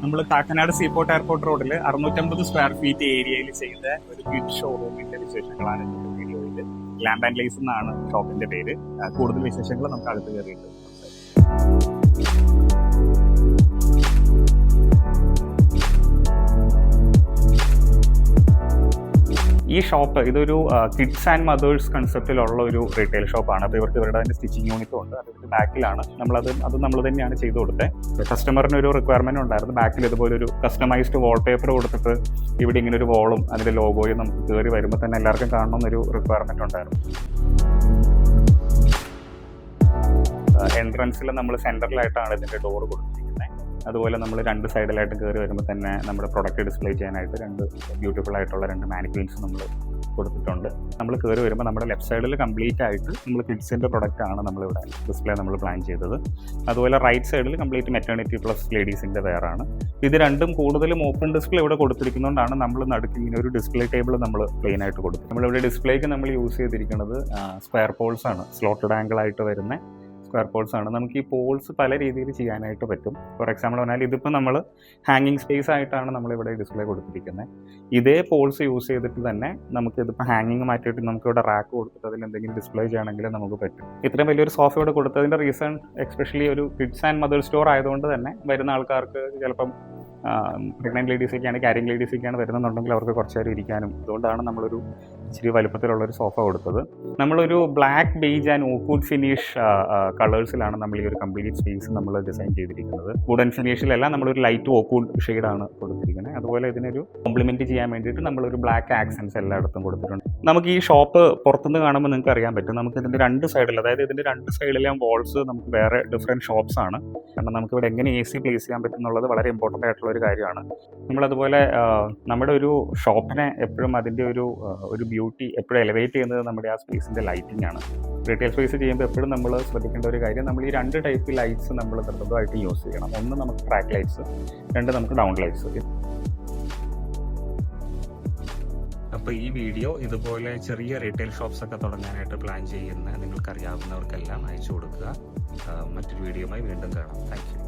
നമ്മൾ Kakkanad seaport airport റോഡിൽ 650 square feet ഏരിയയിൽ ചെയ്ത ഒരു കിഡ് ഷോറൂമിന്റെ വിശേഷങ്ങളാണ് ഇന്നത്തെ വീഡിയോയിൽ. ലാംബ് ആൻഡ് ലൈസ് എന്നാണ് ഷോപ്പിന്റെ പേര്. കൂടുതൽ വിശേഷങ്ങൾ നമുക്ക് അടുത്ത് കയറിയിട്ട് ഈ ഷോപ്പ് ഇതൊരു കിഡ്സ് ആൻഡ് മദേഴ്സ് കൺസെപ്റ്റിലുള്ള ഒരു റീറ്റെയിൽ ഷോപ്പാണ്. അപ്പോൾ ഇവർക്ക് ഇവരുടെ തന്നെ സ്റ്റിച്ചിങ് യൂണിറ്റും ഉണ്ട്. അതിൻ്റെ ബാക്കിലാണ് അത് നമ്മൾ തന്നെയാണ് ചെയ്തു കൊടുത്തത്. കസ്റ്റമറിന് ഒരു റിക്വയർമെന്റ് ഉണ്ടായിരുന്നു. ബാക്കിൽ ഇതുപോലെ ഒരു കസ്റ്റമൈസ്ഡ് വാൾപേപ്പർ കൊടുത്തിട്ട് ഇവിടെ ഇങ്ങനെ ഒരു വോളും അതിൻ്റെ ലോഗോയും നമുക്ക് കയറി വരുമ്പോൾ തന്നെ എല്ലാവർക്കും കാണണമെന്നൊരു റിക്വയർമെന്റ് ഉണ്ടായിരുന്നു. എൻട്രൻസിൽ നമ്മൾ സെൻറ്ററിലായിട്ടാണ് ഇതിൻ്റെ ഡോർ കൊടുത്തിരിക്കുന്നത്. അതുപോലെ നമ്മൾ രണ്ട് സൈഡിലായിട്ട് കയറി വരുമ്പോൾ തന്നെ നമ്മുടെ പ്രൊഡക്റ്റ് ഡിസ്പ്ലേ ചെയ്യാനായിട്ട് രണ്ട് ബ്യൂട്ടിഫുൾ ആയിട്ടുള്ള രണ്ട് മാനിക്യൂൻസ് നമ്മൾ കൊടുത്തിട്ടുണ്ട്. നമ്മൾ കയറി വരുമ്പോൾ നമ്മുടെ ലെഫ്റ്റ് സൈഡിൽ കംപ്ലീറ്റ് ആയിട്ട് നമ്മൾ കിഡ്സിൻ്റെ പ്രൊഡക്റ്റ് ആണ് നമ്മളിവിടെ ഡിസ്പ്ലേ നമ്മൾ പ്ലാൻ ചെയ്തത്. അതുപോലെ റൈറ്റ് സൈഡിൽ കംപ്ലീറ്റ് മെറ്റേണിറ്റി പ്ലസ് ലേഡീസിൻ്റെ വെയറാണ്. ഇത് രണ്ടും കൂടുതലും ഓപ്പൺ ഡിസ്പ്ലേ ഇവിടെ കൊടുത്തിരിക്കുന്നതുകൊണ്ടാണ് നമ്മൾ നടുക്ക് ഇങ്ങനെ ഒരു ഡിസ്പ്ലേ ടേബിൾ നമ്മൾ പ്ലെയിൻ ആയിട്ട് കൊടുത്തു. നമ്മളിവിടെ ഡിസ്പ്ലേക്ക് നമ്മൾ യൂസ് ചെയ്തിരിക്കുന്നത് സ്ക്വയർ പോൾസ് ആണ്. സ്ലോട്ടഡ് ആംഗിൾ ആയിട്ട് വരുന്ന സ്ക്വയർ പോൾസ് ആണ്. നമുക്ക് ഈ പോൾസ് പല രീതിയിൽ ചെയ്യാനായിട്ട് പറ്റും. ഫോർ എക്സാമ്പിൾ പറഞ്ഞാൽ ഇതിപ്പോൾ നമ്മൾ ഹാങ്ങിങ് സ്പേസ് ആയിട്ടാണ് നമ്മളിവിടെ ഡിസ്പ്ലേ കൊടുത്തിരിക്കുന്നത്. ഇതേ പോൾസ് യൂസ് ചെയ്തിട്ട് തന്നെ നമുക്ക് ഇതിപ്പോൾ ഹാങ്ങിങ് മാറ്റിയിട്ട് നമുക്കിവിടെ റാക്ക് കൊടുത്തിട്ട് അതിൽ എന്തെങ്കിലും ഡിസ്പ്ലേ ചെയ്യണമെങ്കിൽ നമുക്ക് പറ്റും. ഇത്രയും വലിയൊരു സോഫ ഇവിടെ കൊടുത്തതിൻ്റെ റീസൺ എക്സ്പെഷ്യലി ഒരു കിഡ്സ് ആൻഡ് മദർ സ്റ്റോർ ആയതുകൊണ്ട് തന്നെ വരുന്ന ആൾക്കാർക്ക് ചിലപ്പം പ്രഗ്നൻറ്റ് ലേഡീസൊക്കെയാണ്, ക്യാരിങ് ലേഡീസൊക്കെയാണ് വരുന്നുണ്ടെങ്കിൽ അവർക്ക് കുറച്ച് നേരം ഇരിക്കാനും. അതുകൊണ്ടാണ് നമ്മളൊരു ഇച്ചിരി വലുപ്പത്തിലുള്ളൊരു സോഫ കൊടുത്തത്. നമ്മളൊരു ബ്ലാക്ക് ബേജ് ആൻഡ് ഓക്വുഡ് ഫിനിഷ് കളേഴ്സിലാണ് നമ്മൾ ഈ ഒരു കംപ്ലീറ്റ് സ്പേസ് നമ്മൾ ഡിസൈൻ ചെയ്തിരിക്കുന്നത്. വുഡൻ ഫിനിഷിലല്ല, നമ്മളൊരു ലൈറ്റ് ഓക്വുഡ് ഷെയ്ഡാണ് കൊടുത്തിരിക്കുന്നത്. അതുപോലെ ഇതിനൊരു കോംപ്ലിമെൻറ്റ് ചെയ്യാൻ വേണ്ടിയിട്ട് നമ്മളൊരു ബ്ലാക്ക് ആക്സൻസ് എല്ലായിടത്തും കൊടുത്തിട്ടുണ്ട്. നമുക്ക് ഈ ഷോപ്പ് പുറത്തുനിന്ന് കാണുമ്പോൾ നിങ്ങൾക്ക് അറിയാൻ പറ്റും. നമുക്ക് ഇതിൻ്റെ രണ്ട് സൈഡിൽ, അതായത് ഇതിൻ്റെ രണ്ട് സൈഡിലെ വാൾസ് നമുക്ക് വേറെ ഡിഫറെൻറ്റ് ഷോപ്സ് ആണ്. കാരണം നമുക്കിവിടെ എങ്ങനെ AC പ്ലേസ് ചെയ്യാൻ പറ്റും എന്നുള്ളത് വളരെ ഇമ്പോർട്ടൻ്റ് ആയിട്ടുള്ള ഒരു കാര്യമാണ്. നമ്മളതുപോലെ നമ്മുടെ ഒരു ഷോപ്പിനെ എപ്പോഴും അതിൻ്റെ ഒരു ബ്യൂട്ടി എപ്പോഴും എലിവേറ്റ് ചെയ്യുന്നത് നമ്മുടെ ആ സ്പേസിൻ്റെ ലൈറ്റിംഗ് ആണ്. റീറ്റെയിൽ സ്പേസ് ചെയ്യുമ്പോൾ എപ്പോഴും നമ്മൾ ശ്രദ്ധിക്കേണ്ട ഒരു കാര്യം, നമ്മൾ ഈ രണ്ട് ടൈപ്പ് ലൈറ്റ്സ് നമ്മൾ നിർബന്ധമായിട്ട് യൂസ് ചെയ്യണം. ഒന്ന് നമുക്ക് ട്രാക്ക് ലൈറ്റ്സ്, രണ്ട് നമുക്ക് ഡൗൺ ലൈറ്റ്സ്. അപ്പോൾ ഈ വീഡിയോ ഇതുപോലെ ചെറിയ റീറ്റെയിൽ ഷോപ്സ് ഒക്കെ തുടങ്ങാനായിട്ട് പ്ലാൻ ചെയ്യുന്ന നിങ്ങൾക്കറിയാവുന്നവർക്കെല്ലാം അയച്ചു കൊടുക്കുക. മറ്റൊരു വീഡിയോയുമായി വീണ്ടും കാണാം. Thank you.